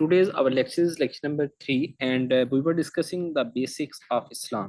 today's our lecture is lecture number 3 and we were discussing the basics of Islam.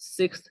6th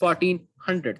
1400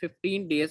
15 days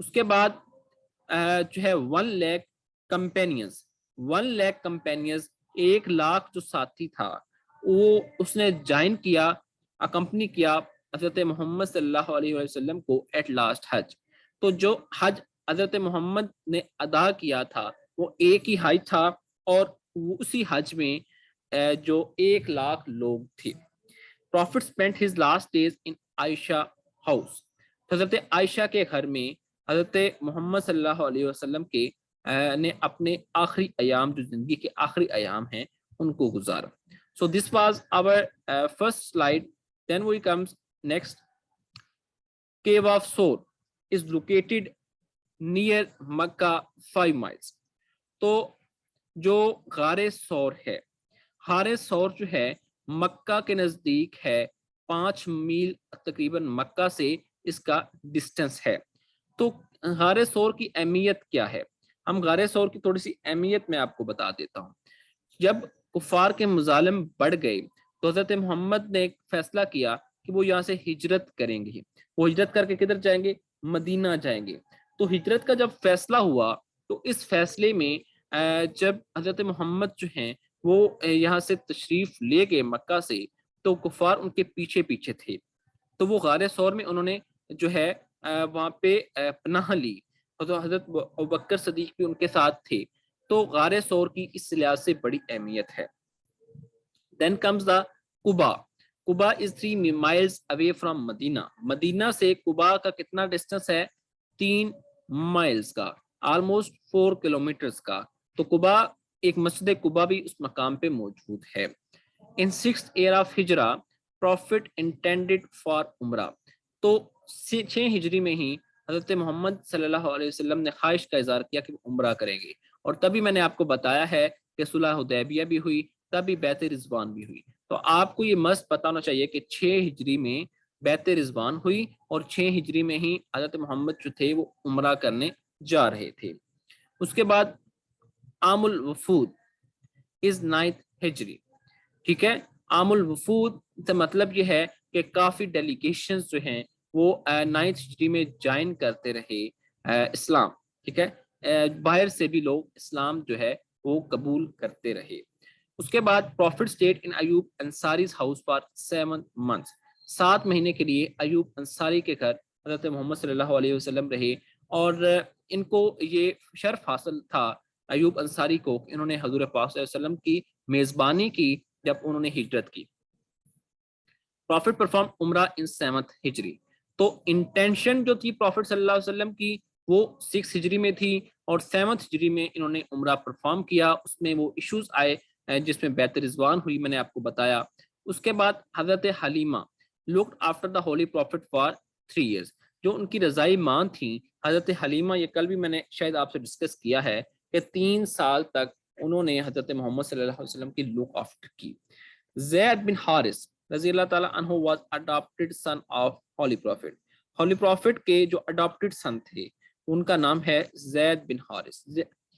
اس کے بعد جو ہے 1 lakh companions, 1 lakh companions, 1 lakh جو ساتھی تھا وہ اس نے جوائن کیا، اکمپنی کیا حضرت محمد صلی اللہ علیہ وسلم کو ایٹ لاسٹ حج. تو جو حج حضرت محمد نے ادا کیا تھا وہ ایک ہی حج تھا، اور اسی حج میں جو 1 لاکھ لوگ تھے. Prophet spent his last days in Aisha house. حضرت عائشہ کے گھر میں حضرت محمد صلی اللہ علیہ وسلم کے نے اپنے آخری ایام، جو زندگی کے آخری ایام ہیں، ان کو گزارا. So this was our first slide. Then we comes next. Cave of Sur is located near Mecca 5 miles. تو جو غار سور ہے، غار سور جو ہے مکہ کے نزدیک ہے، 5 میل تقریباً مکہ سے اس کا ڈسٹنس ہے. تو غار سور کی اہمیت کیا ہے؟ ہم غار سور کی تھوڑی سی اہمیت میں آپ کو بتا دیتا ہوں. جب کفار کے مظالم بڑھ گئے تو حضرت محمد نے ایک فیصلہ کیا کہ وہ یہاں سے ہجرت کریں گے. وہ ہجرت کر کے کدھر جائیں گے؟ مدینہ جائیں گے. تو ہجرت کا جب فیصلہ ہوا تو اس فیصلے میں جب حضرت محمد جو ہیں وہ یہاں سے تشریف لے گئے مکہ سے، تو کفار ان کے پیچھے پیچھے تھے. تو وہ غار سور میں انہوں نے جو ہے وہاں پہ پناہ لی. حضرت ابوبکر صدیق بھی ان کے ساتھ تھے. تو غار سور کی اس لحاظ سے بڑی اہمیت ہے. Then comes the Quba. Quba is 3 miles away from مدینہ. مدینہ سے قبا کا کتنا ڈسٹنس ہے؟ 3 مائلز کا، آلموسٹ 4 کلومیٹرز کا. تو قبا، ایک مسجد قبا بھی اس مقام پہ موجود ہے. In 6th year of ہجرہ Prophet intended for عمرہ. تو 6 ہجری میں ہی حضرت محمد صلی اللہ علیہ وسلم نے خواہش کا اظہار کیا کہ وہ عمرہ کریں گے. اور تبھی میں نے آپ کو بتایا ہے کہ صلح حدیبیہ بھی ہوئی، تبھی بیعت رضوان بھی ہوئی. تو آپ کو یہ مست پتہ ہونا چاہیے کہ 6 ہجری میں بیعت رضوان ہوئی، اور 6 ہجری میں ہی حضرت محمد جو تھے وہ عمرہ کرنے جا رہے تھے. اس کے بعد عام الوفود از 9th ہجری. ٹھیک ہے، عام الوفود سے مطلب یہ ہے کہ کافی ڈیلیگیشنز جو ہیں وہ 9th ہجری میں جوائن کرتے رہے اسلام. ٹھیک ہے، باہر سے بھی لوگ اسلام جو ہے وہ قبول کرتے رہے. اس کے بعد prophet stayed in Ayub Ansari's house for 7 months. 7 مہینے کے لیے ایوب انصاری کے گھر حضرت محمد صلی اللہ علیہ وسلم رہے. اور ان کو یہ شرف حاصل تھا ایوب انصاری کو کہ انہوں نے حضور پاک صلی اللہ علیہ وسلم کی میزبانی کی جب انہوں نے ہجرت کی. پروفٹ پرفارم عمرہ ان 7th ہجری. تو انٹینشن جو تھی پروفٹ صلی اللہ علیہ وسلم کی وہ 6 ہجری میں تھی، اور 7th ہجری میں انہوں نے عمرہ پرفارم کیا. اس میں وہ ایشوز آئے جس میں بیعت رضوان ہوئی، میں نے آپ کو بتایا. اس کے بعد حضرت Halima looked after the holy prophet for 3 years. جو ان کی رضائی ماں تھیں حضرت حلیمہ، یہ کل بھی میں نے شاید آپ سے ڈسکس کیا ہے کہ 3 سال تک انہوں نے حضرت محمد صلی اللہ علیہ وسلم کی لک آفٹر کی. زید بن حارث رضی اللہ تعالیٰ عنہ was adopted son of holy prophet. Holy prophet کے جو اڈاپٹڈ سن تھے ان کا نام ہے زید بن حارث.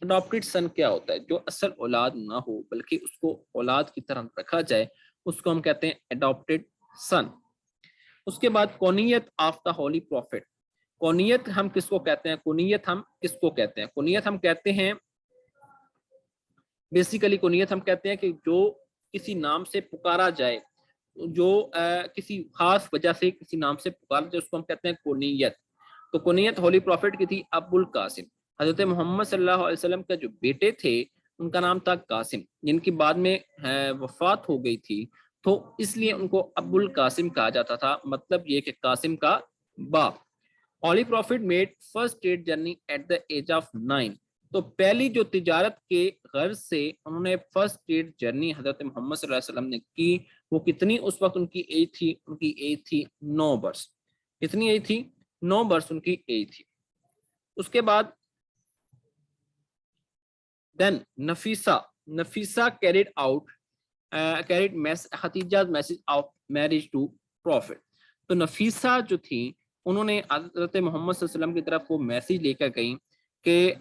اڈاپٹڈ سن کیا ہوتا ہے؟ جو اصل اولاد نہ ہو بلکہ اس کو اولاد کی طرح رکھا جائے، اس کو ہم کہتے ہیں اڈاپٹڈ سن. اس کے بعد کونیت آف دا ہولی پروفٹ. کونیت ہم کس کو کہتے ہیں؟ کونیت ہم کس کو کہتے ہیں؟ کونیت ہم کہتے ہیں بیسیکلی، کونیت ہم کہتے ہیں کہ جو کسی نام سے پکارا جائے، جو کسی خاص وجہ سے کسی نام سے پکارا جائے، اس کو ہم کہتے ہیں کونیت. تو کونیت ہولی پروفٹ کی تھی ابو القاسم. حضرت محمد صلی اللہ علیہ وسلم کا جو بیٹے تھے ان کا نام تھا قاسم، جن کی بعد میں وفات ہو گئی تھی، تو اس لیے ان کو ابو القاسم کہا جاتا تھا. مطلب یہ کہ قاسم کا باپ. Holy prophet made first state journey at the age of 9. تو پہلی جو تجارت کے غرض سے انہوں نے فرسٹ اسٹیٹ جرنی حضرت محمد صلی اللہ علیہ وسلم نے کی، وہ کتنی اس وقت ان کی ایج تھی؟ ان کی ایج تھی 9 برس. کتنی ایج تھی؟ 9 برس ان کی ایج تھی. اس کے بعد then Nafisa carried Khadija message of marriage to prophet. تو نفیسہ جو تھی انہوں نے حضرت محمد صلی اللہ علیہ وسلم کی طرف وہ میسج لے کر گئیں کہ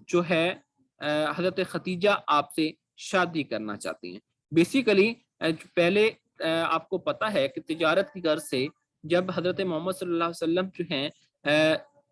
جو ہے حضرت ختیجہ آپ سے شادی کرنا چاہتی ہیں. بیسیکلی پہلے آپ کو پتا ہے کہ تجارت کی غرض سے جب حضرت محمد صلی اللہ علیہ وسلم جو ہیں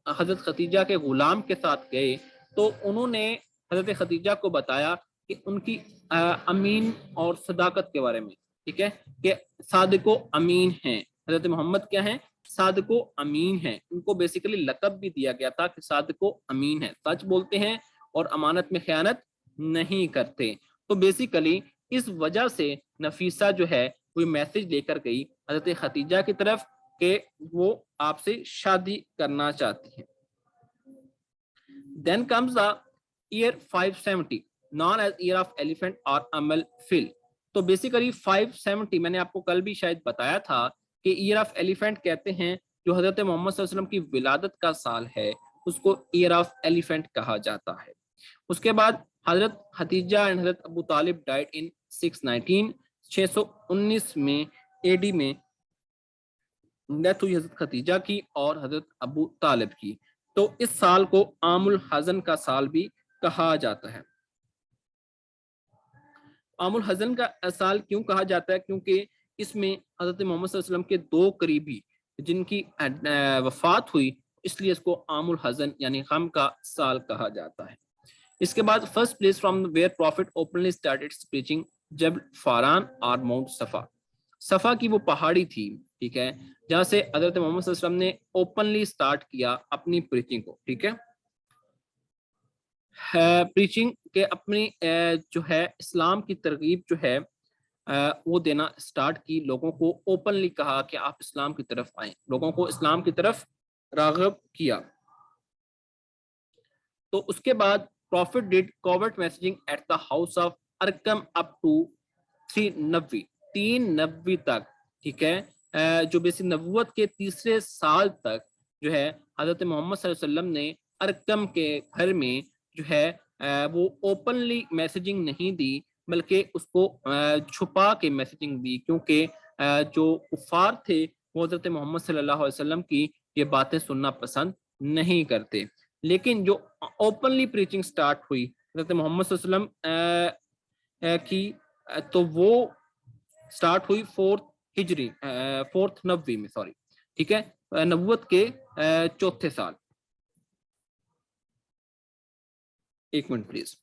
حضرت خدیجہ کے غلام کے ساتھ گئے تو انہوں نے حضرت خدیجہ کو بتایا کہ ان کی امین اور صداقت کے بارے میں، ٹھیک ہے، کہ صادق و امین ہیں، حضرت محمد کیا ہیں، صادق و امین ہیں، ان کو بیسیکلی لقب بھی دیا گیا تھا کہ صادق و امین ہیں، سچ بولتے ہیں اور امانت میں خیانت نہیں کرتے۔ تو بیسیکلی اس وجہ سے نفیسہ جو ہے وہ میسج لے کر گئی حضرت خدیجہ کی طرف کہ وہ آپ سے شادی کرنا چاہتی ہیں۔ Then comes the year 570 known as year of elephant or amal fil۔ تو بیسیکلی 570 میں نے آپ کو کل بھی شاید بتایا تھا کہ ایئر آف ایلیفینٹ کہتے ہیں جو حضرت محمد صلی اللہ علیہ وسلم کی ولادت کا سال ہے اس کو ایئر آف ایلیفینٹ کہا جاتا ہے۔ اس کے بعد حضرت خدیجہ اور حضرت ابو طالب ڈائٹ ان 619 619 میں اے ڈی میں ڈیتھ ہوئی حضرت خدیجہ کی اور حضرت ابو طالب کی۔ تو اس سال کو عام الحزن کا سال بھی کہا جاتا ہے۔ عام الحزن کا سال کیوں کہا جاتا ہے؟ کیونکہ اس میں حضرت محمد صلی اللہ علیہ وسلم کے دو قریبی جن کی وفات ہوئی، اس لیے اس کو عام الحزن یعنی غم کا سال کہا جاتا ہے۔ اس کے بعد first place from where prophet openly started preaching Jabal Faran اور ماؤنٹ صفا۔ صفا کی وہ پہاڑی تھی، ٹھیک ہے، جہاں سے حضرت محمد صلی اللہ علیہ وسلم نے اوپنلی اسٹارٹ کیا اپنی پریچنگ کو، ٹھیک ہے، پریچنگ کے اپنی جو ہے اسلام کی ترغیب جو ہے وہ دینا سٹارٹ کی، لوگوں کو اوپنلی کہا کہ آپ اسلام کی طرف آئیں، لوگوں کو اسلام کی طرف راغب کیا۔ تو اس کے بعد prophet did covert messaging at the house of Arqam up to 390 تک، ٹھیک ہے، جو بیسی نبوت کے تیسرے سال تک جو ہے حضرت محمد صلی اللہ علیہ وسلم نے ارکم کے گھر میں جو ہے وہ اوپنلی میسجنگ نہیں دی بلکہ اس کو چھپا کے میسجنگ دی، کیونکہ جو کفار تھے وہ حضرت محمد صلی اللہ علیہ وسلم کی یہ باتیں سننا پسند نہیں کرتے۔ لیکن جو اوپنلی پریچنگ سٹارٹ ہوئی حضرت محمد صلی اللہ علیہ وسلم کی تو وہ سٹارٹ ہوئی فورتھ نبوی میں، سوری، ٹھیک ہے، نبوت کے چوتھے سال۔ ایک minute please.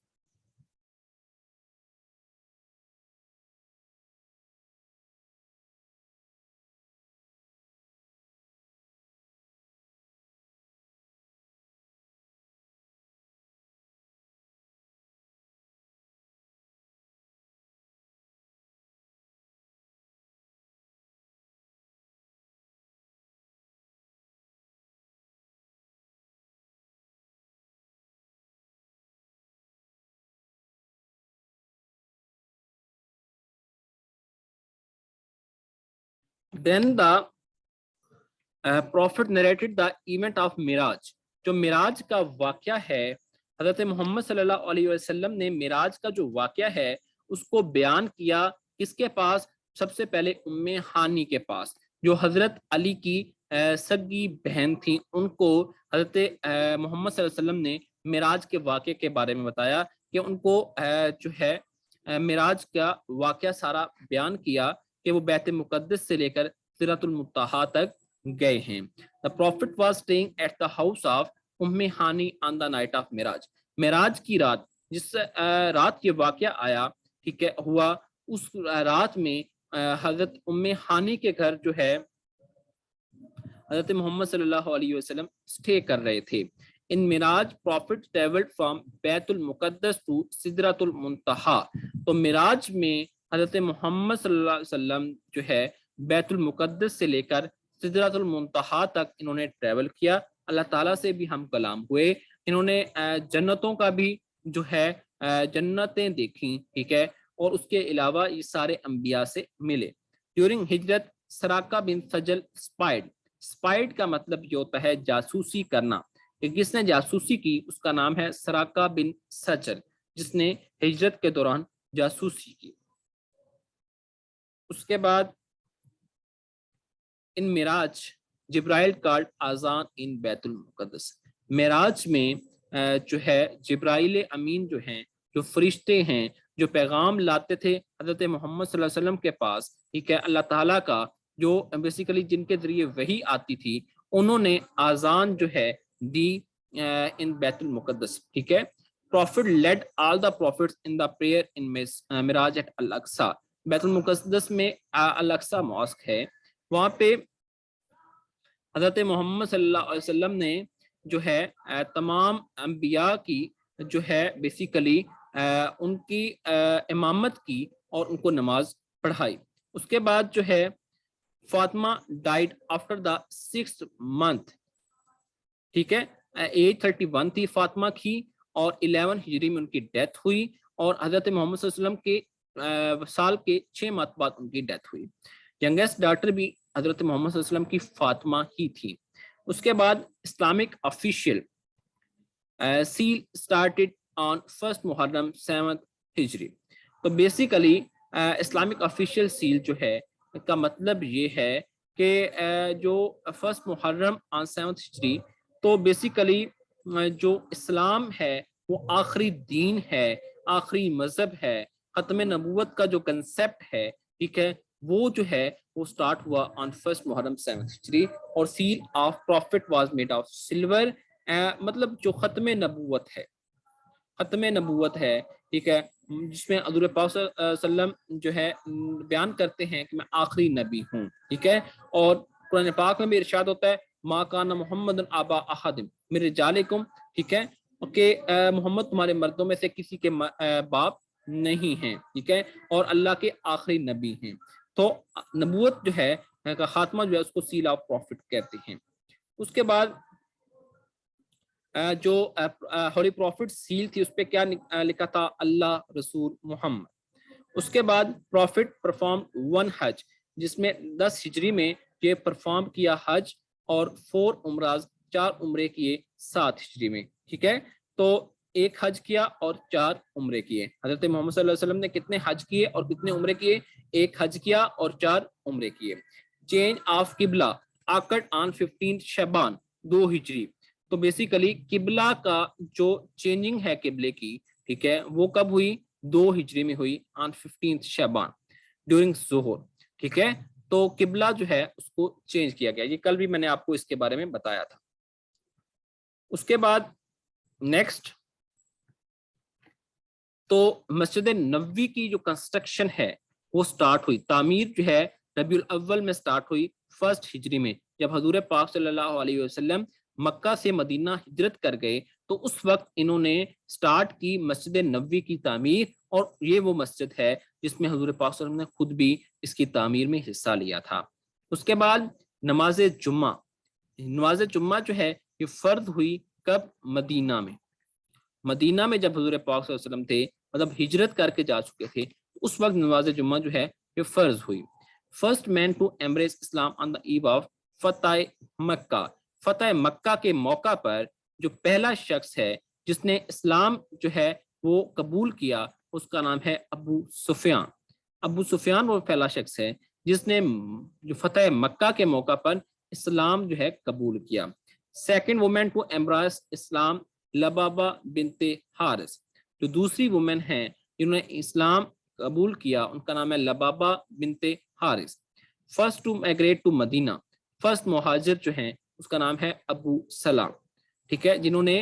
Then the prophet narrated the event of Miraj۔ جو معراج کا واقعہ ہے حضرت محمد صلی اللہ علیہ وسلم نے معراج کا جو واقعہ ہے اس کو بیان کیا کس کے پاس؟ سب سے پہلے ام ہانی کے پاس، جو حضرت علی کی سگی بہن تھیں، ان کو حضرت محمد صلی اللہ علیہ وسلم نے معراج کے واقعے کے بارے میں بتایا کہ ان کو جو ہے معراج کا واقعہ سارا بیان کیا کہ وہ بیت مقدس سے لے کر سدرۃ المنتہا تک گئے ہیں۔ The prophet was staying at the house of ام ہانی on the night of معراج۔ معراج کی رات، جس رات یہ واقعہ آیا، ٹھیک ہے، ہوا، اس رات میں حضرت ام ہانی کے گھر جو ہے حضرت محمد صلی اللہ علیہ وسلم اسٹے کر رہے تھے۔ ان معراج prophet traveled from بیت المقدس to سدرۃ المنتہا۔ تو معراج میں حضرت محمد صلی اللہ علیہ وسلم جو ہے بیت المقدس سے لے کر سدرۃ المنتہا تک انہوں نے ٹریول کیا، اللہ تعالیٰ سے بھی ہم کلام ہوئے، انہوں نے جنتوں کا بھی جو ہے جنتیں دیکھیں، ٹھیک ہے، اور اس کے علاوہ یہ سارے انبیاء سے ملے۔ ڈیورنگ ہجرت سراقہ بن سجل اسپائڈ کا مطلب یہ ہوتا ہے جاسوسی کرنا، کہ جس نے جاسوسی کی اس کا نام ہے سراقہ بن سجل، جس نے ہجرت کے دوران جاسوسی کی۔ اس کے بعد ان معراج جبرائیل کارڈ آزان ان بیت المقدس۔ معراج میں جو ہے جبرائیل امین جو ہیں، جو فرشتے ہیں جو پیغام لاتے تھے حضرت محمد صلی اللہ علیہ وسلم کے پاس، ٹھیک ہے، اللہ تعالیٰ کا جو بیسیکلی جن کے ذریعے وحی آتی تھی، انہوں نے آزان جو ہے دی in بیت المقدس. ٹھیک ہے. Prophet led all the prophets in the prayer in Miraj at Al-Aqsa. بیت المقدس میں الاقصی ماسک ہے, وہاں پہ حضرت محمد صلی اللہ علیہ وسلم نے جو ہے تمام انبیاء کی جو ہے بیسیکلی ان کی امامت کی اور ان کو نماز پڑھائی. اس کے بعد جو ہے Fatima died after the 6th month. ٹھیک ہے, ایج 31 تھی فاطمہ کی, اور 11 ہجری میں ان کی ڈیتھ ہوئی, اور حضرت محمد صلی اللہ علیہ وسلم کے سال کے 6 ماہ بعد ان کی ڈیتھ ہوئی. ینگسٹ ڈاٹر بھی حضرت محمد صلی اللہ علیہ وسلم کی فاطمہ ہی تھی. اس کے بعد Islamic official seal started on 1 محرم 7th ہجری. تو بیسیکلی اسلامک آفیشیل سیل جو ہے کا مطلب یہ ہے کہ جو 1 محرم آن 7th ہجری, تو بیسیکلی جو اسلام ہے وہ آخری دین ہے, آخری مذہب ہے, ختم نبوت کا جو کنسیپٹ ہے, ٹھیک ہے, وہ جو ہے وہ سٹارٹ ہوا آن 1 محرم 7th ہجری. اور seal of prophet was made of silver, مطلب جو ختم نبوت ہے, ختم نبوت ہے, ٹھیک ہے, جس میں حضور پاک صلی اللہ علیہ وسلم جو ہے بیان کرتے ہیں کہ میں آخری نبی ہوں. ٹھیک ہے, اور قرآن پاک میں بھی ارشاد ہوتا ہے ما کان محمد ابا احد من رجالکم. ٹھیک ہے, کہ محمد تمہارے مردوں میں سے کسی کے باپ نہیں ہیں. ٹھیک ہے, اور اللہ کے آخری نبی ہیں. تو نبوت جو ہے کا خاتمہ جو ہے اس کو سیل آف پروفٹ کہتے ہیں. اس کے بعد جو ہولی پروفٹ سیل تھی اس پہ کیا لکھا تھا, اللہ رسول محمد. اس کے بعد پروفٹ پرفارم 1 حج, جس میں 10 ہجری میں یہ پرفارم کیا حج, اور 4 عمراز 4 عمرے کیے 7 ہجری میں. ٹھیک ہے, تو 1 حج کیا اور 4 عمرے کیے. حضرت محمد صلی اللہ علیہ وسلم نے کتنے حج کیے اور کتنے عمرے کیے؟ 1 حج کیا اور 4 عمرے کیے. چینج آف قبلہ آکرڈ آن 15 شعبان 2 ہجری. تو بیسیکلی قبلہ کا جو چینجنگ ہے قبلے کی, ٹھیک ہے, وہ کب ہوئی؟ 2 ہجری میں ہوئی آن 15 شعبان ڈیورنگ ظہر. ٹھیک ہے, تو قبلہ جو ہے اس کو چینج کیا گیا. یہ کل بھی میں نے آپ کو اس کے بارے میں بتایا تھا. اس کے بعد نیکسٹ تو مسجد نبوی کی جو کنسٹرکشن ہے وہ سٹارٹ ہوئی, تعمیر جو ہے ربیع الاول میں سٹارٹ ہوئی 1 ہجری میں, جب حضور پاک صلی اللہ علیہ وسلم مکہ سے مدینہ ہجرت کر گئے. تو اس وقت انہوں نے سٹارٹ کی مسجد نبوی کی تعمیر, اور یہ وہ مسجد ہے جس میں حضور پاک صلی اللہ علیہ وسلم نے خود بھی اس کی تعمیر میں حصہ لیا تھا. اس کے بعد نماز جمعہ, نماز جمعہ جو ہے یہ فرض ہوئی کب؟ مدینہ میں. مدینہ میں جب حضور پاک صلی اللہ علیہ وسلم تھے, مطلب ہجرت کر کے جا چکے تھے, اس وقت نماز جمعہ جو ہے یہ فرض ہوئی. فرسٹ مین ٹو ایمبریس اسلام آن دا ایو آف فتح مکہ, فتح مکہ کے موقع پر جو پہلا شخص ہے جس نے اسلام جو ہے وہ قبول کیا, اس کا نام ہے ابو سفیان. ابو سفیان وہ پہلا شخص ہے جس نے جو فتح مکہ کے موقع پر اسلام جو ہے قبول کیا. سیکنڈ وومن ٹو ایمبریس اسلام لبابہ بنت حارث, جو دوسری وومن ہیں جنہوں نے اسلام قبول کیا, ان کا نام ہے لبابہ بنت Harith. First to migrate to Medina, first مہاجر جو ہیں اس کا نام ہے ابو سلام. ٹھیک ہے, جنہوں نے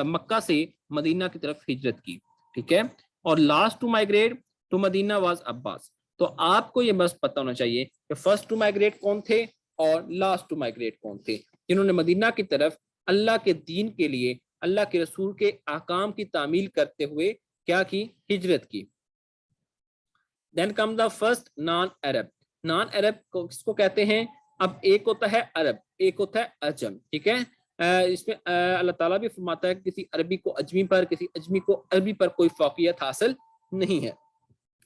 مکہ سے مدینہ کی طرف ہجرت کی. ٹھیک ہے, اور last to migrate to Medina was Abbas. تو آپ کو یہ بس پتہ ہونا چاہیے کہ فرسٹ ٹو مائگریٹ کون تھے اور لاسٹ ٹو مائگریٹ کون تھے, جنہوں نے مدینہ کی طرف اللہ کے دین کے لیے, اللہ کے رسول کے احکام کی تعمیل کرتے ہوئے کیا کی؟ ہجرت کی. دین کم دا فرسٹ نان عرب. نان عرب کو کس کو کہتے ہیں؟ اب ایک ہوتا ہے عرب, ایک ہوتا ہے عجم. ٹھیک ہے, اس میں اللہ تعالیٰ بھی فرماتا ہے کہ کسی عربی کو اجمی پر, کسی اجمی کو عربی پر کوئی فوقیت حاصل نہیں ہے.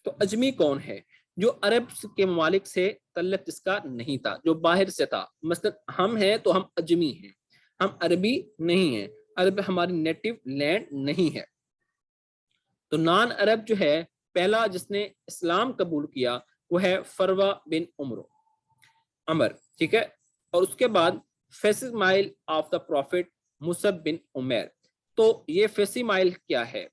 تو اجمی کون ہے؟ جو عرب کے ممالک سے تعلق جس کا نہیں تھا, جو باہر سے تھا. مثلا ہم ہیں تو ہم اجمی ہیں, ہم عربی نہیں ہیں, عرب ہماری نیٹو لینڈ نہیں ہے. تو نان عرب جو ہے پہلا جس نے اسلام قبول کیا وہ ہے فروہ بن عمر. ٹھیک ہے, اور اس کے بعد فیسمائل آف دا پروفٹ مصعب بن عمیر. تو یہ فیسمائل کیا ہے؟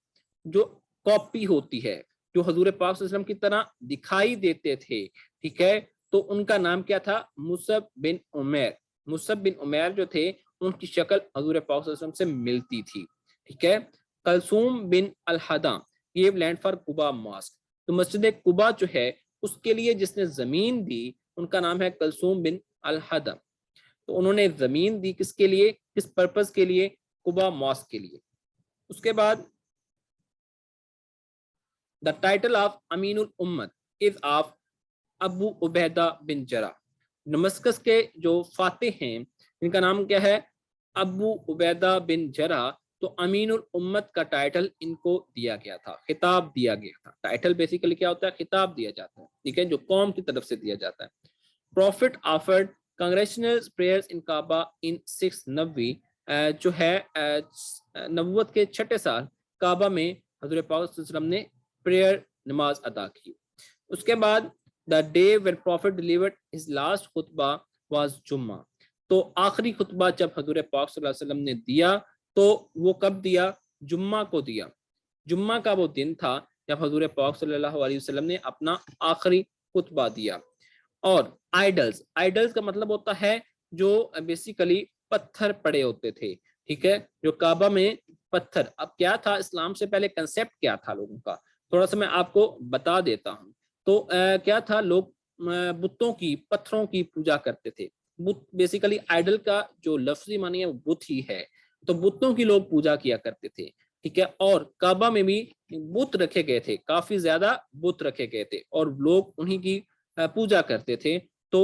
جو کاپی ہوتی ہے, جو حضور پاک صلی اللہ علیہ وسلم کی طرح دکھائی دیتے تھے. ٹھیک ہے, تو ان کا نام کیا تھا؟ مصعب بن عمیر. مصعب بن عمیر جو تھے ان کی شکل حضور پاک صلی اللہ علیہ وسلم سے ملتی تھی. ٹھیک ہے. کلثوم بن الحدا gave land for Quba mosque. تو مسجد قبا جو ہے اس کے لیے جس نے زمین دی ان کا نام ہے کلثوم بن الحدا. تو انہوں نے زمین دی کس کے لیے, کس پرپز کے لیے؟ قبا ماسک کے لیے. اس کے بعد the title of امین الامت is of ابو عبیدہ بن جرح. دمشق کے جو فاتح ہیں ان کا نام کیا ہے؟ ابو عبیدہ بن جرح. تو امین الامت کا ٹائٹل ان کو دیا گیا تھا, خطاب دیا گیا تھا. ٹائٹل بیسیکلی کیا ہوتا ہے؟ خطاب دیا جاتا ہے. ٹھیک ہے, جو قوم کی طرف سے دیا جاتا ہے. پروفٹ آفرڈ کنگریشنل پریئرز ان کعبہ ان 6 نبوی, جو ہے نبوت کے 6 سال کعبہ میں حضور پاک صلی اللہ علیہ وسلم نے پریئر نماز ادا کی. اس کے بعد the day when prophet delivered his last خطبہ was جمعہ. تو آخری خطبہ جب حضور پاک صلی اللہ علیہ وسلم نے دیا تو وہ کب دیا؟ جمعہ کو دیا. جمعہ کا وہ دن تھا جب حضور پاک صلی اللہ علیہ وسلم نے اپنا آخری خطبہ دیا. اور آئیڈلز کا مطلب ہوتا ہے جو بیسیکلی پتھر پڑے ہوتے تھے. ٹھیک ہے, جو کعبہ میں پتھر. اب کیا تھا اسلام سے پہلے کنسیپٹ کیا تھا لوگوں کا, تھوڑا سا میں آپ کو بتا دیتا ہوں. تو کیا تھا, لوگ بتوں کی, پتھروں کی پوجا کرتے تھے. بت بیسیکلی آئیڈل کا جو لفظی معنی ہے وہ بت ہی ہے. تو بتوں کی لوگ پوجا کیا کرتے تھے. ٹھیک ہے, اور کعبہ میں بھی بت رکھے گئے تھے, کافی زیادہ بت رکھے گئے تھے اور لوگ انہی کی پوجا کرتے تھے. تو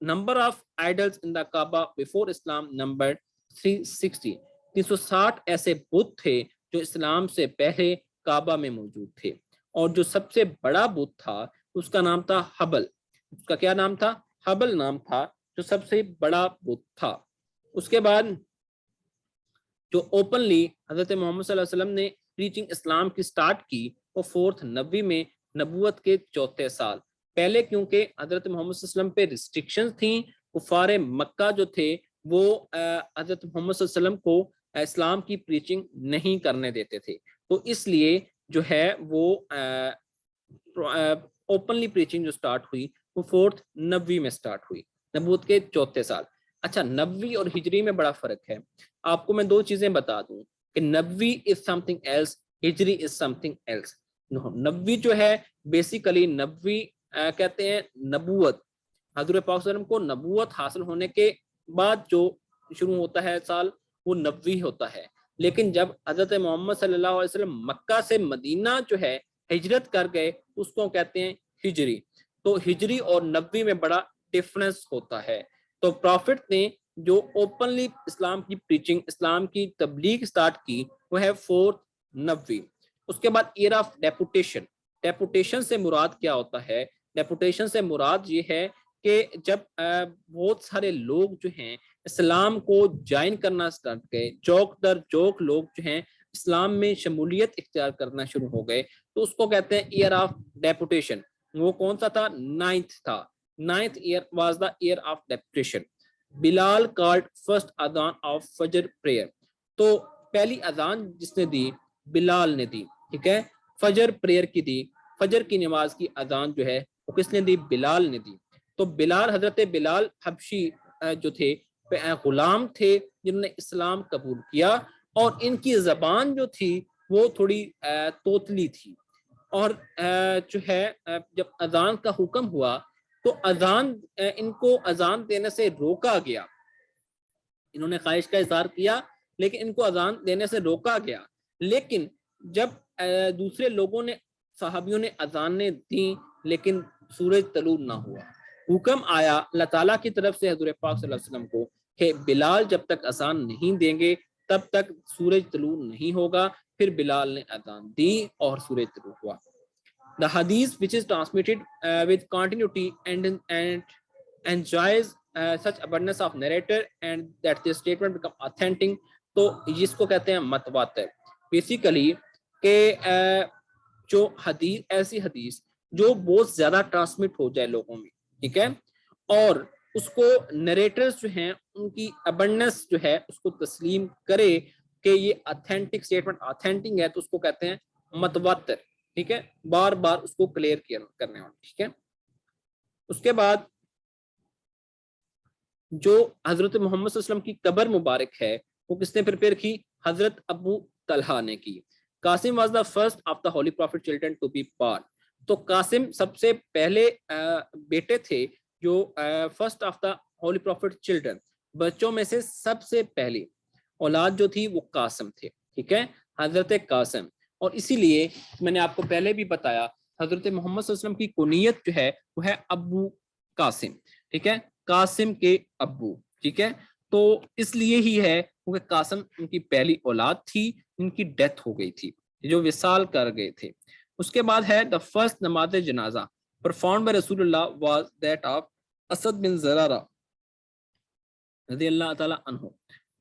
number of idols in the Kaaba before Islam number 360. 360 ایسے بت تھے جو اسلام سے پہلے کعبہ میں موجود تھے. اور جو سب سے بڑا بت تھا اس کا نام تھا حبل. اس کا کیا نام تھا؟ حبل نام تھا, جو سب سے بڑا بت تھا. اس کے بعد جو اوپنلی حضرت محمد صلی اللہ علیہ وسلم نے پریچنگ اسلام کی سٹارٹ کی وہ 4 نبوی میں, نبوت کے 4 سال پہلے, کیونکہ حضرت محمد صلی اللہ علیہ وسلم پہ ریسٹرکشنز تھیں. کفار مکہ جو تھے وہ حضرت محمد صلی اللہ علیہ وسلم کو اسلام کی پریچنگ نہیں کرنے دیتے تھے. تو اس لیے جو ہے وہ اوپنلی پریچنگ جو سٹارٹ ہوئی وہ 4 نبوی میں سٹارٹ ہوئی, نبوت کے 4 سال. اچھا, نبوی اور ہجری میں بڑا فرق ہے. آپ کو میں 2 چیزیں بتا دوں کہ نبوی از سم تھنگ ایلس, ہجری از سم تھنگ ایلس. نبوی جو ہے بیسیکلی نبوی کہتے ہیں نبوت, حضور پاک صلی اللہ علیہ وسلم کو نبوت حاصل ہونے کے بعد جو شروع ہوتا ہے سال وہ نبوی ہوتا ہے. لیکن جب حضرت محمد صلی اللہ علیہ وسلم مکہ سے مدینہ جو ہے ہجرت کر گئے اس کو کہتے ہیں ہجری. تو ہجری اور نبوی میں بڑا ڈفرنس ہوتا ہے. تو پروفٹ نے جو اوپنلی اسلام کی پریچنگ, اسلام کی تبلیغ سٹارٹ کی وہ ہے 4 نبوی. اس کے بعد ایئر آف ڈیپوٹیشن. ڈیپوٹیشن سے مراد کیا ہوتا ہے؟ ڈیپوٹیشن سے مراد یہ ہے کہ جب بہت سارے لوگ جو ہیں اسلام کو جوائن کرنا سٹارٹ گئے, چوک در چوک لوگ جو ہیں اسلام میں شمولیت اختیار کرنا شروع ہو گئے, تو اس کو کہتے ہیں ایئر آف ڈیپوٹیشن. وہ کون سا تھا؟ 9th تھا. 9th year was the year of deputation. Bilal called first اذان of فجر prayer. تو پہلی اذان جس نے دی بلال نے دی. ٹھیک ہے, فجر پریئر کی دی, فجر کی نماز کی اذان جو ہے وہ کس نے دی؟ بلال نے دی. تو بلال, حضرت بلال حبشی جو تھے غلام تھے جنہوں نے اسلام قبول کیا, اور ان کی زبان جو تھی وہ تھوڑی توتلی تھی. اور جو ہے جب اذان کا حکم ہوا تو اذان ان کو اذان دینے سے روکا گیا. انہوں نے خواہش کا اظہار کیا لیکن ان کو اذان دینے سے روکا گیا. لیکن جب دوسرے لوگوں نے, صحابیوں نے اذانیں دیں لیکن سورج طلوع نہ ہوا, حکم آیا اللہ تعالیٰ کی طرف سے حضور پاک صلی اللہ علیہ وسلم کو کہ بلال جب تک اذان نہیں دیں گے تب تک سورج طلوع نہیں ہوگا. پھر بلال نے اذان دی اور سورج طلوع ہوا. The hadith which is transmitted with continuity and enjoys such abundance of narrator and that the statement become authentic. تو جس کو کہتے ہیں متواتر. بیسیکلی کہ جو حدیث, ایسی حدیث جو بہت زیادہ ٹرانسمٹ ہو جائے لوگوں میں, ٹھیک ہے, اور اس کو نریٹرز جو ہیں ان کی ابنڈنس جو ہے اس کو تسلیم کرے کہ یہ اتھینٹک اسٹیٹمنٹ اتھینٹک ہے, تو اس کو کہتے ہیں متواتر. ٹھیک ہے, بار بار اس کو کلیئر کرنے والا. ٹھیک ہے, اس کے بعد جو حضرت محمد صلی اللہ علیہ وسلم کی قبر مبارک ہے وہ کس نے پریپیئر کی؟ حضرت ابو طلحہ نے کی. Qasim was the first of the holy prophet children to be born. تو قاسم سب سے پہلے بیٹے تھے جو first of the holy prophet children, بچوں میں سے سب سے پہلی اولاد جو تھی وہ قاسم تھے. ٹھیک ہے، حضرت قاسم. اور اسی لیے میں نے آپ کو پہلے بھی بتایا حضرت محمد صلی اللہ علیہ وسلم کی کنیت جو ہے وہ ہے ابو قاسم. ٹھیک ہے، قاسم کے ابو. ٹھیک ہے، تو اس لیے ہی ہے کیونکہ قاسم ان کی پہلی اولاد تھی، ان کی ڈیتھ ہو گئی تھی، جو وصال کر گئے تھے. اس کے بعد ہے دا فرسٹ نماز جنازہ پرفارم بائی رسول اللہ واز دیٹ آف اسد بن زرارہ رضی اللہ تعالی عنہ.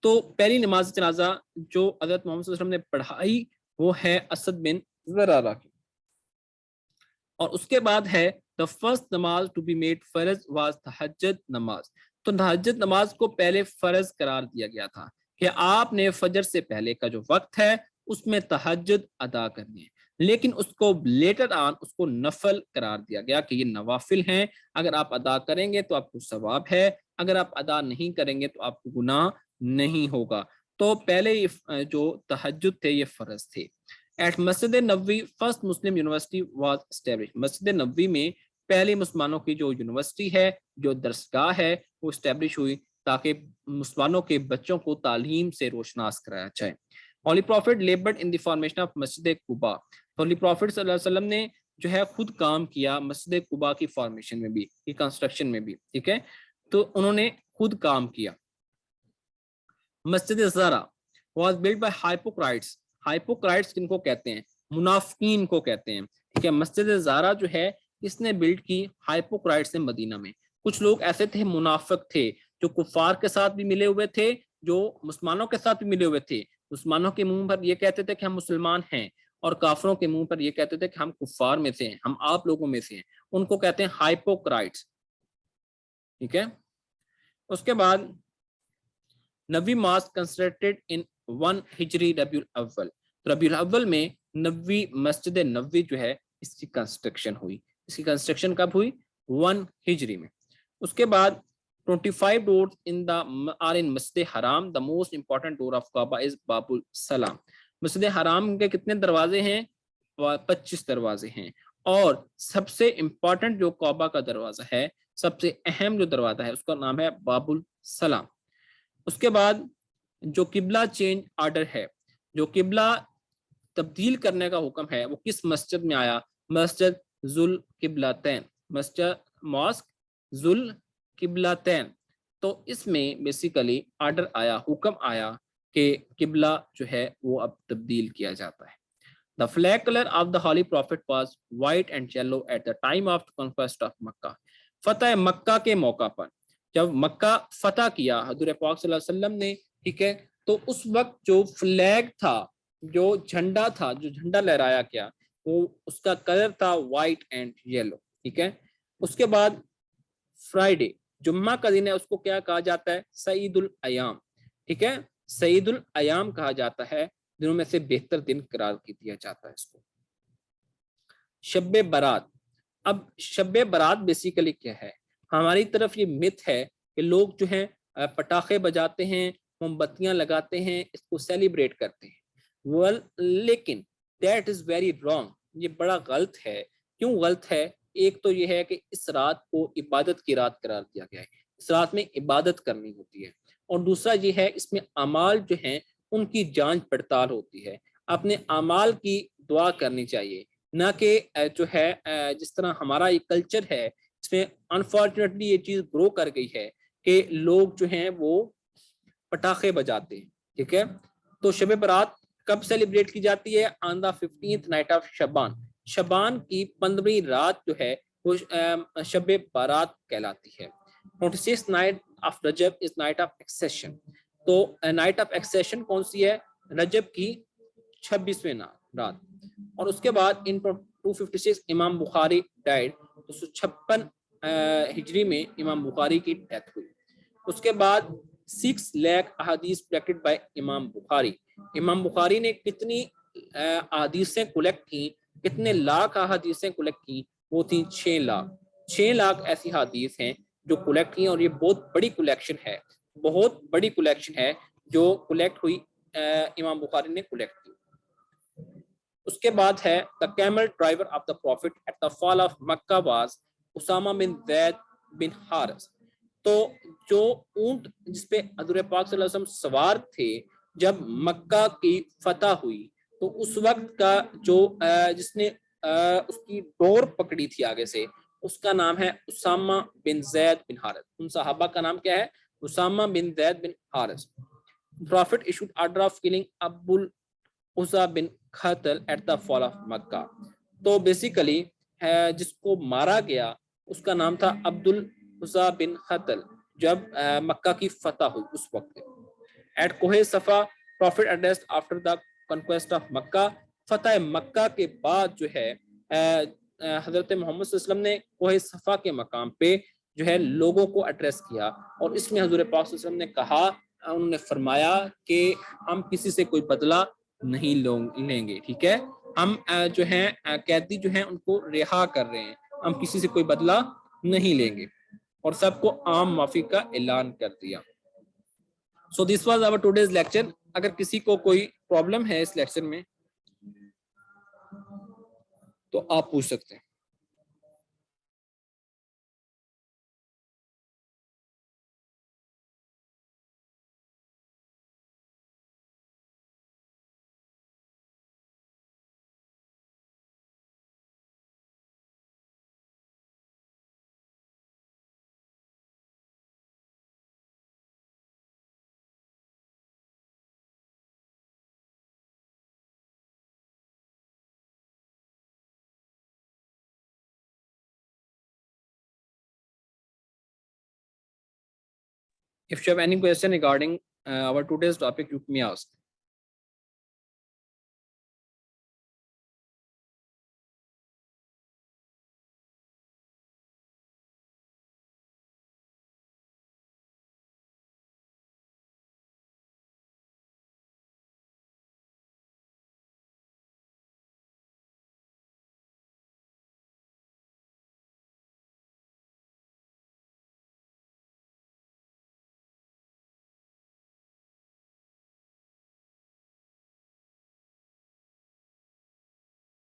تو پہلی نماز جنازہ جو حضرت محمد صلی اللہ علیہ وسلم نے پڑھائی وہ ہے اسد بن زرارہ کی. اور اس کے بعد ہے the first نماز to be made فرض was تہجد نماز. تو تہجد نماز کو پہلے فرض قرار دیا گیا تھا کہ آپ نے فجر سے پہلے کا جو وقت ہے اس میں تہجد ادا کرنی ہے، لیکن اس کو لیٹر آن اس کو نفل قرار دیا گیا کہ یہ نوافل ہیں، اگر آپ ادا کریں گے تو آپ کو ثواب ہے، اگر آپ ادا نہیں کریں گے تو آپ کو گناہ نہیں ہوگا. تو پہلے یہ جو تہجد تھے یہ فرض تھے. At Masjid Nabawi first Muslim university was establish. Masjid Nabawi میں پہلے مسلمانوں کی جو یونیورسٹی ہے، جو درسگاہ ہے، وہ اسٹیبلش ہوئی تاکہ مسلمانوں کے بچوں کو تعلیم سے روشناس کرایا جائے. Holy prophet laboured in the formation of Masjid Quba. Holy prophet صلی اللہ علیہ وسلم نے جو ہے خود کام کیا مسجد قباء کی فارمیشن میں بھی، کی کنسٹرکشن میں بھی. ٹھیک ہے، تو انہوں نے خود کام کیا. مسجد زرا واز بلڈ بائی ہائپوکرائٹس. ہائپوکرائٹس کن کو کہتے ہیں؟ منافقین کو کہتے ہیں. ٹھیک ہے، مسجد زارا جو ہے اس نے بلڈ کی ہائپوکرائٹس نے مدینہ میں. کچھ لوگ ایسے تھے منافق تھے جو کفار کے ساتھ بھی ملے ہوئے تھے، جو مسلمانوں کے ساتھ بھی ملے ہوئے تھے. مسلمانوں کے منہ پر یہ کہتے تھے کہ ہم مسلمان ہیں، اور کافروں کے منہ پر یہ کہتے تھے کہ ہم کفار میں سے ہیں، ہم آپ لوگوں میں سے ہیں. ان کو کہتے ہیں ہائپوکرائٹس. ٹھیک ہے، اس کے بعد نبوی ماسک کنسٹرکٹڈ ان 1 ہجری ربیع الاول. ربیع الاول میں نبوی مسجد نبوی جو ہے اس کی کنسٹرکشن ہوئی. اس کی کنسٹرکشن کب ہوئی؟ 1 ہجری میں. اس کے بعد 25 doors in the are in مسجد حرام. the most important door of Kaaba is باب السلام. مسجد حرام کے کتنے دروازے ہیں؟ 25 دروازے ہیں، اور سب سے امپورٹنٹ جو کعبہ کا دروازہ ہے، سب سے اہم جو دروازہ ہے، اس کا نام ہے باب السلام. اس کے بعد جو قبلہ چینج آرڈر ہے، جو قبلہ تبدیل کرنے کا حکم ہے، وہ کس مسجد میں آیا؟ مسجد ذوالقبلتین، مسجد ماسک ذوالقبلتین. تو اس میں بیسیکلی آرڈر آیا، حکم آیا کہ قبلہ جو ہے وہ اب تبدیل کیا جاتا ہے. The flag color of the Holy Prophet was white and yellow at the time of the conquest of Makkah. Fath Mecca کے موقع پر جب مکہ فتح کیا حضور پاک صلی اللہ علیہ وسلم نے، ٹھیک ہے، تو اس وقت جو فلیگ تھا، جو جھنڈا تھا، جو جھنڈا لہرایا گیا، وہ اس کا کلر تھا وائٹ اینڈ یلو. ٹھیک ہے، اس کے بعد فرائیڈے جمعہ کا دن ہے، اس کو کیا کہا جاتا ہے؟ سعید الایام. ٹھیک ہے، سعید الایام کہا جاتا ہے، دنوں میں سے بہتر دن قرار دیا جاتا ہے اس کو. شب برات. اب شب برات بیسیکلی کیا ہے؟ ہماری طرف یہ مت ہے کہ لوگ جو ہیں پٹاخے بجاتے ہیں، موم بتیاں لگاتے ہیں، اس کو سیلیبریٹ کرتے ہیں. لیکن دیٹ از ویری رانگ. یہ بڑا غلط ہے. کیوں غلط ہے؟ ایک تو یہ ہے کہ اس رات کو عبادت کی رات قرار دیا گیا ہے، اس رات میں عبادت کرنی ہوتی ہے. اور دوسرا یہ ہے اس میں اعمال جو ہیں ان کی جانچ پڑتال ہوتی ہے. اپنے اعمال کی دعا کرنی چاہیے، نہ کہ جو ہے جس طرح ہمارا یہ کلچر ہے اس میں انفارچونیٹلی یہ چیز گرو کر گئی ہے کہ لوگ جو ہیں وہ پٹاخے بجاتے ہیں. ٹھیک ہے، تو شب برات کب سیلیبریٹ کی جاتی ہے؟ آن دا 15th نائٹ آف شبان. شبان کی 15ویں رات جو ہے وہ شب برات کہلاتی ہے. 26th night of Rajab is night of ascension. تو نائٹ آف ایکسیشن کون سی ہے؟ رجب کی 26ویں رات. اور اس کے بعد ان 256 امام بخاری ڈائڈ. 256 ہجری میں امام بخاری کی ڈیتھ ہوئی. اس کے بعد 6 لاکھ احادیث کلیکٹڈ بائی امام بخاری. امام بخاری نے کتنی احادیثیں کلیکٹ کی؟ کتنے لاکھ احادیثیں کلیکٹ کی؟ وہ تھی 6 لاکھ. 6 لاکھ ایسی حدیث ہیں جو کولیکٹ کی ہیں, اور یہ بہت بڑی کولیکشن ہے, بہت بڑی کولیکشن ہے جو کولیکٹ ہوئی, امام بخاری نے کولیکٹ کی. اس کے بعد ہے the camel driver of the prophet at the fall of Makkah was Usama بن زید بن حارث. تو جو اونٹ جس پہ حضور پاک صلی اللہ علیہ وسلم سوار تھے جب مکہ کی فتح ہوئی, تو اس وقت کا جو جس نے اس کی ڈور پکڑی تھی آگے سے, اس کا نام ہے اسامہ بن زید بن حارث. ان صحابہ کا نام کیا ہے؟ اسامہ بن زید بن Haris. Prophet issued order of killing Abul Uzza bin Khatal at the fall of Makkah. تو بیسیکلی جس کو مارا گیا اس کا نام تھا عبد العزا بن خطل, جب مکہ کی فتح ہوئی اس وقت. ایٹ کوہ Safa prophet addressed after the conquest of Mecca. فتح مکہ کے بعد جو ہے حضرت محمد صلی اللہ علیہ وسلم نے کوہ صفا کے مقام پہ جو ہے لوگوں کو ایڈریس کیا, اور اس میں حضور پاک صلی اللہ علیہ وسلم نے کہا, انہوں نے فرمایا کہ ہم کسی سے کوئی بدلہ نہیں لیں گے, ٹھیک ہے, ہم جو ہیں قیدی جو ہیں ان کو رہا کر رہے ہیں, ہم کسی سے کوئی بدلہ نہیں لیں گے, اور سب کو عام معافی کا اعلان کر دیا. So this was our today's lecture. اگر کسی کو کوئی پرابلم ہے اس لیکچر میں تو آپ پوچھ سکتے ہیں. If you have any question regarding our today's topic, you may ask.